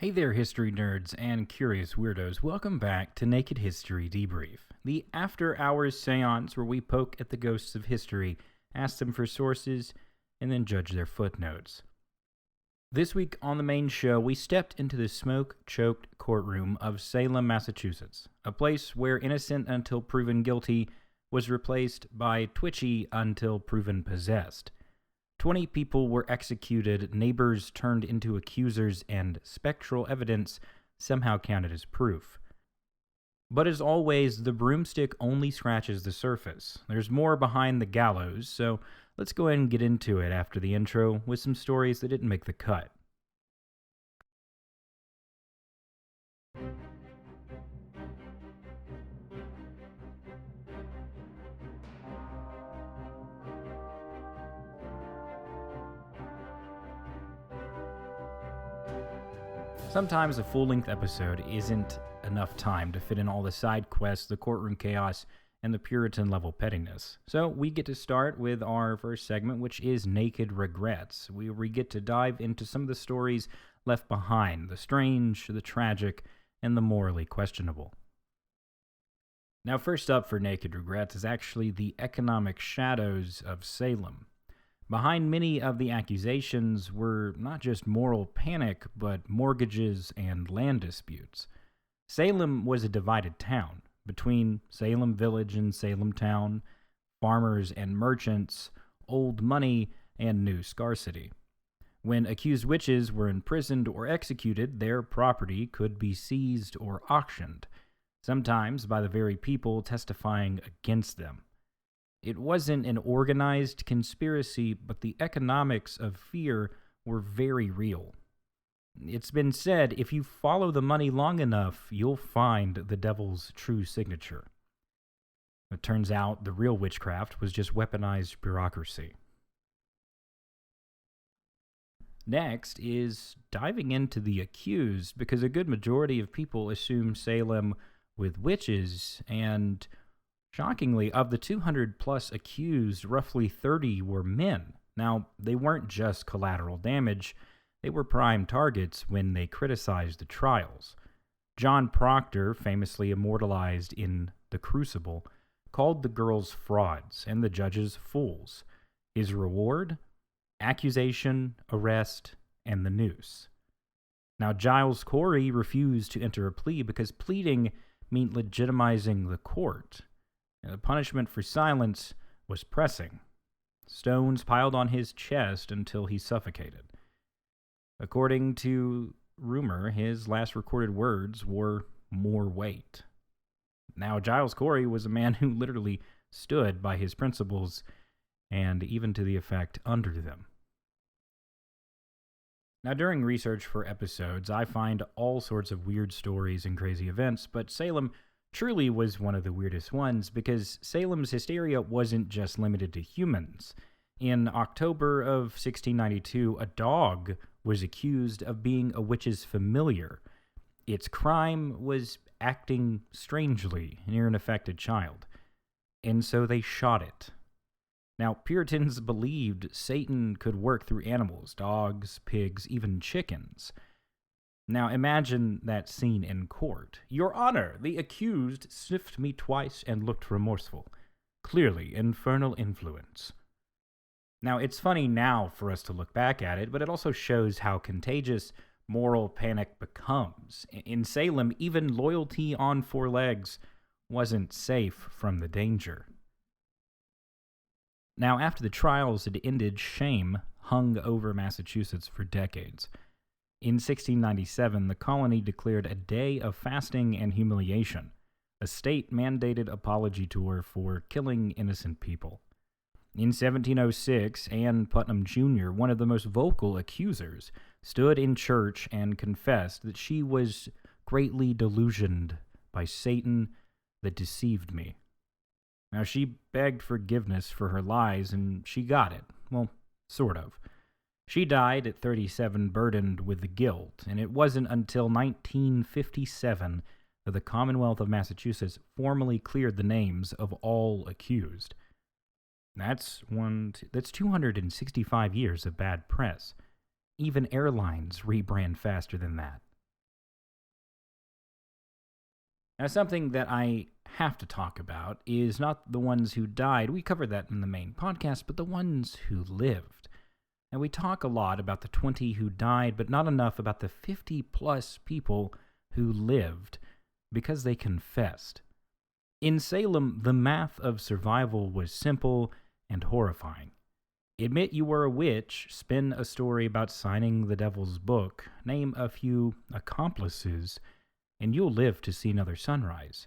Hey there, history nerds and curious weirdos. Welcome back to Naked History Debrief, the after-hours seance where we poke at the ghosts of history, ask them for sources, and then judge their footnotes. This week on the main show, we stepped into the smoke-choked courtroom of Salem, Massachusetts, a place where innocent until proven guilty was replaced by twitchy until proven possessed. 20 people were executed, neighbors turned into accusers, and spectral evidence somehow counted as proof. But as always, the broomstick only scratches the surface. There's more behind the gallows, so let's go ahead and get into it after the intro with some stories that didn't make the cut. Sometimes a full-length episode isn't enough time to fit in all the side quests, the courtroom chaos, and the Puritan-level pettiness. So we get to start with our first segment, which is Naked Regrets, where we get to dive into some of the stories left behind, the strange, the tragic, and the morally questionable. Now, first up for Naked Regrets is actually the economic shadows of Salem. Behind many of the accusations were not just moral panic, but mortgages and land disputes. Salem was a divided town between Salem Village and Salem Town, farmers and merchants, old money, and new scarcity. When accused witches were imprisoned or executed, their property could be seized or auctioned, sometimes by the very people testifying against them. It wasn't an organized conspiracy, but the economics of fear were very real. It's been said, if you follow the money long enough, you'll find the devil's true signature. It turns out the real witchcraft was just weaponized bureaucracy. Next is diving into the accused, because a good majority of people assume Salem with witches, and shockingly, of the 200-plus accused, roughly 30 were men. Now, they weren't just collateral damage, they were prime targets when they criticized the trials. John Proctor, famously immortalized in The Crucible, called the girls frauds and the judges fools. His reward? Accusation, arrest, and the noose. Now, Giles Corey refused to enter a plea because pleading meant legitimizing the court. The punishment for silence was pressing. Stones piled on his chest until he suffocated. According to rumor, his last recorded words were more weight. Now, Giles Corey was a man who literally stood by his principles, and even to the effect under them. Now, during research for episodes, I find all sorts of weird stories and crazy events, but Salem truly was one of the weirdest ones because Salem's hysteria wasn't just limited to humans. In October of 1692, a dog was accused of being a witch's familiar. Its crime was acting strangely near an affected child, and so they shot it. Now, Puritans believed Satan could work through animals, dogs, pigs, even chickens. Now, imagine that scene in court. Your Honor, the accused sniffed me twice and looked remorseful. Clearly, infernal influence. Now, it's funny now for us to look back at it, but it also shows how contagious moral panic becomes. In Salem, even loyalty on four legs wasn't safe from the danger. Now, after the trials had ended, shame hung over Massachusetts for decades. In 1697, the colony declared a day of fasting and humiliation, a state-mandated apology tour for killing innocent people. In 1706, Ann Putnam Jr., one of the most vocal accusers, stood in church and confessed that she was greatly delusioned by Satan that deceived me. Now, she begged forgiveness for her lies, and she got it. Well, sort of. She died at 37, burdened with the guilt, and it wasn't until 1957 that the Commonwealth of Massachusetts formally cleared the names of all accused. That's 265 years of bad press. Even airlines rebrand faster than that. Now, something that I have to talk about is not the ones who died. We covered that in the main podcast, but the ones who lived. And we talk a lot about the 20 who died, but not enough about the 50-plus people who lived because they confessed. In Salem, the math of survival was simple and horrifying. Admit you were a witch, spin a story about signing the devil's book, name a few accomplices, and you'll live to see another sunrise.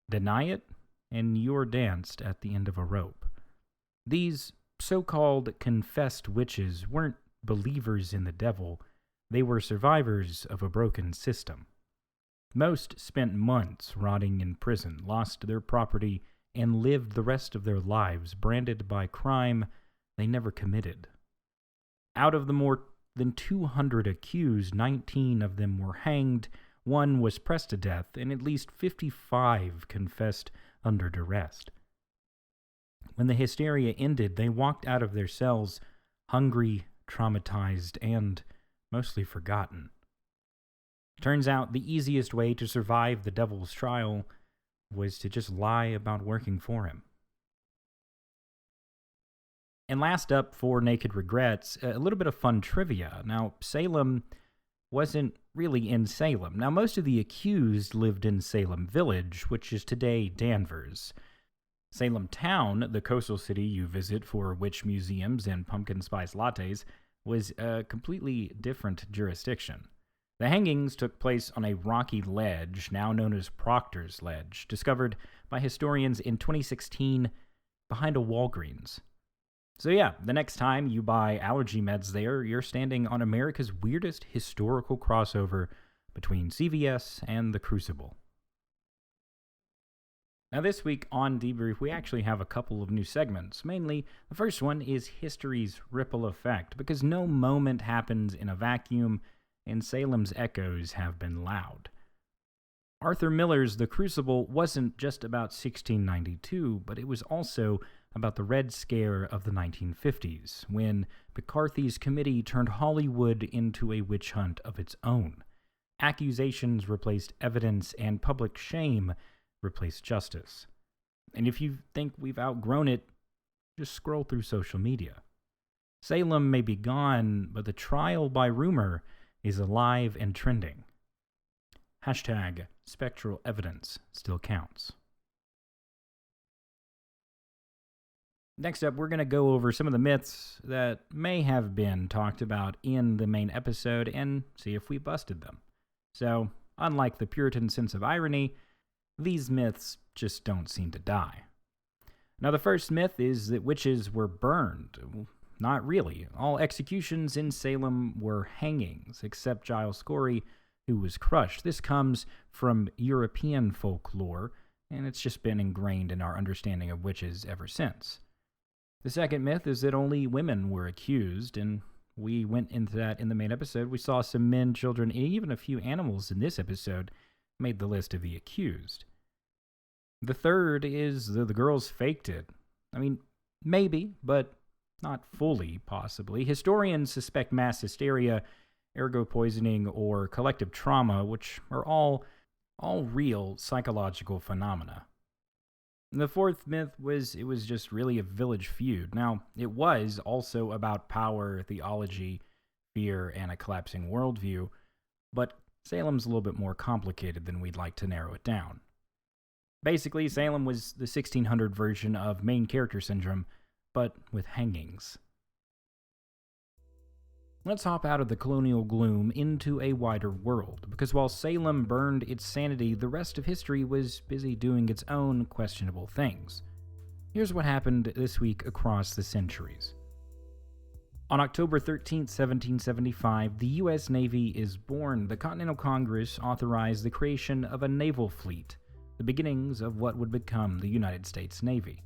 Deny it, and you're danced at the end of a rope. These so-called confessed witches weren't believers in the devil, they were survivors of a broken system. Most spent months rotting in prison, lost their property, and lived the rest of their lives branded by crime they never committed. Out of the more than 200 accused, 19 of them were hanged, 1 was pressed to death, and at least 55 confessed under duress. When the hysteria ended, they walked out of their cells hungry, traumatized, and mostly forgotten. Turns out the easiest way to survive the devil's trial was to just lie about working for him. And last up for Naked Regrets, a little bit of fun trivia. Now, Salem wasn't really in Salem. Now, most of the accused lived in Salem Village, which is today Danvers. Salem Town, the coastal city you visit for witch museums and pumpkin spice lattes, was a completely different jurisdiction. The hangings took place on a rocky ledge, now known as Proctor's Ledge, discovered by historians in 2016 behind a Walgreens. So yeah, the next time you buy allergy meds there, you're standing on America's weirdest historical crossover between CVS and the Crucible. Now this week on Debrief, we actually have a couple of new segments. Mainly, the first one is history's ripple effect, because no moment happens in a vacuum, and Salem's echoes have been loud. Arthur Miller's The Crucible wasn't just about 1692, but it was also about the Red Scare of the 1950s, when McCarthy's committee turned Hollywood into a witch hunt of its own. Accusations replaced evidence, and public shame replaced justice. And if you think we've outgrown it, just scroll through social media. Salem may be gone, but the trial by rumor is alive and trending. Hashtag spectral evidence still counts. Next up, we're going to go over some of the myths that may have been talked about in the main episode and see if we busted them. So, unlike the Puritan sense of irony, these myths just don't seem to die. Now, the first myth is that witches were burned. Not really. All executions in Salem were hangings, except Giles Corey, who was crushed. This comes from European folklore, and it's just been ingrained in our understanding of witches ever since. The second myth is that only women were accused, and we went into that in the main episode. We saw some men, children, and even a few animals in this episode made the list of the accused. The third is that the girls faked it. I mean, maybe, but not fully, possibly. Historians suspect mass hysteria, ergo poisoning, or collective trauma, which are all real psychological phenomena. The fourth myth was it was just really a village feud. Now, it was also about power, theology, fear, and a collapsing worldview, but Salem's a little bit more complicated than we'd like to narrow it down. Basically, Salem was the 1600 version of main character syndrome, but with hangings. Let's hop out of the colonial gloom into a wider world, because while Salem burned its sanity, the rest of history was busy doing its own questionable things. Here's what happened this week across the centuries. On October 13, 1775, the U.S. Navy is born. The Continental Congress authorized the creation of a naval fleet, the beginnings of what would become the United States Navy.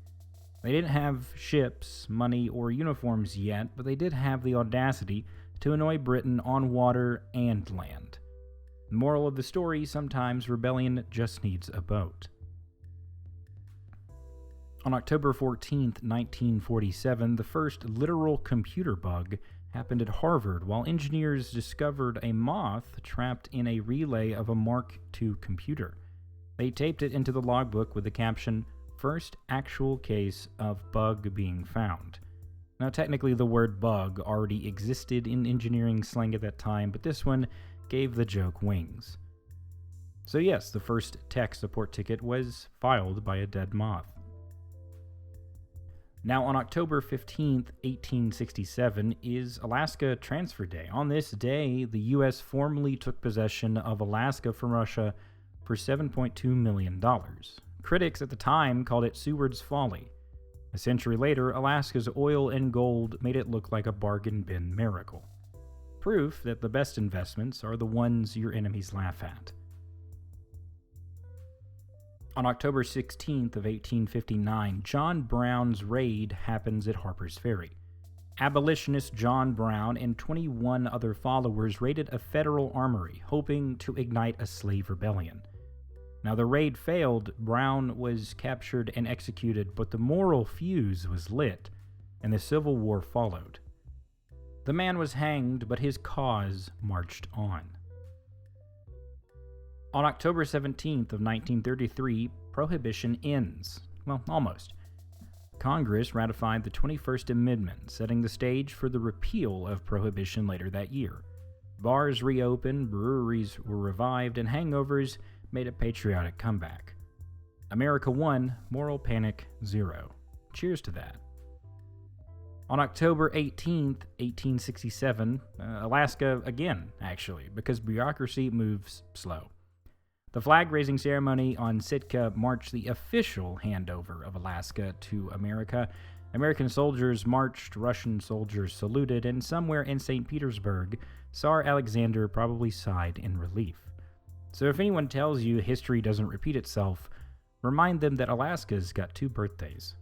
They didn't have ships, money, or uniforms yet, but they did have the audacity to annoy Britain on water and land. The moral of the story, sometimes rebellion just needs a boat. On October 14, 1947, the first literal computer bug happened at Harvard while engineers discovered a moth trapped in a relay of a Mark II computer. They taped it into the logbook with the caption, "First actual case of bug being found." Now, technically, the word bug already existed in engineering slang at that time, but this one gave the joke wings. So yes, the first tech support ticket was filed by a dead moth. Now, on October 15th, 1867, is Alaska Transfer Day. On this day, the U.S. formally took possession of Alaska from Russia for $7.2 million. Critics at the time called it Seward's folly. A century later, Alaska's oil and gold made it look like a bargain bin miracle. Proof that the best investments are the ones your enemies laugh at. On October 16th of 1859, John Brown's raid happens at Harper's Ferry. Abolitionist John Brown and 21 other followers raided a federal armory, hoping to ignite a slave rebellion. Now, the raid failed, Brown was captured and executed, but the moral fuse was lit, and the Civil War followed. The man was hanged, but his cause marched on. On October 17th of 1933, Prohibition ends. Well, almost. Congress ratified the 21st Amendment, setting the stage for the repeal of Prohibition later that year. Bars reopened, breweries were revived, and hangovers made a patriotic comeback. America won, moral panic zero. Cheers to that. On October 18th, 1867, Alaska again, actually, because bureaucracy moves slow. The flag-raising ceremony on Sitka marked the official handover of Alaska to America. American soldiers marched, Russian soldiers saluted, and somewhere in St. Petersburg, Tsar Alexander probably sighed in relief. So if anyone tells you history doesn't repeat itself, remind them that Alaska's got 2 birthdays.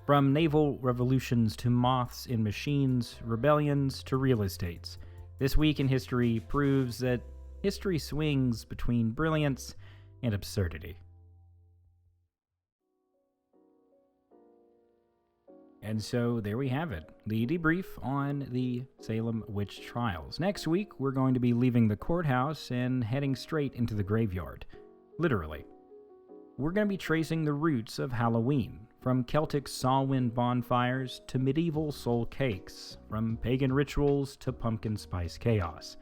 From naval revolutions to moths in machines, rebellions to real estates, this week in history proves that history swings between brilliance and absurdity. And so there we have it, the debrief on the Salem witch trials. Next week, we're going to be leaving the courthouse and heading straight into the graveyard. Literally. We're going to be tracing the roots of Halloween, from Celtic Samhain bonfires to medieval soul cakes, from pagan rituals to pumpkin spice chaos.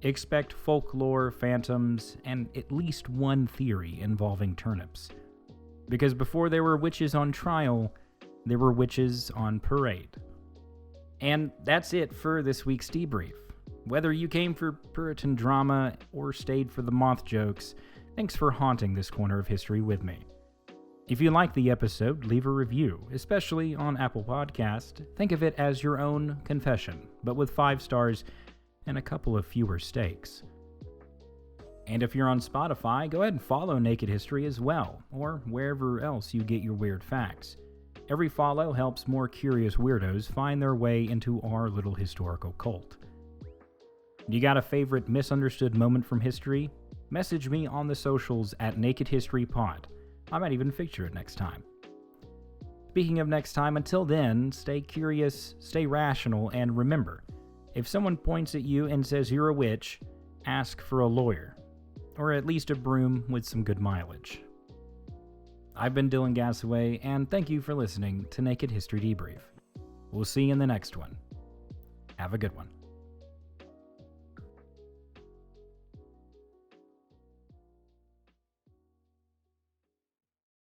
Expect folklore, phantoms, and at least one theory involving turnips. Because before there were witches on trial, there were witches on parade. And that's it for this week's debrief. Whether you came for Puritan drama or stayed for the moth jokes, thanks for haunting this corner of history with me. If you liked the episode, leave a review, especially on Apple Podcast. Think of it as your own confession, but with 5 stars and a couple of fewer stakes. And if you're on Spotify, go ahead and follow Naked History as well, or wherever else you get your weird facts. Every follow helps more curious weirdos find their way into our little historical cult. You got a favorite misunderstood moment from history? Message me on the socials at Naked History Pod. I might even feature it next time. Speaking of next time, until then, stay curious, stay rational, and remember, if someone points at you and says you're a witch, ask for a lawyer, or at least a broom with some good mileage. I've been Dyllan Gassaway, and thank you for listening to Naked History Debrief. We'll see you in the next one. Have a good one.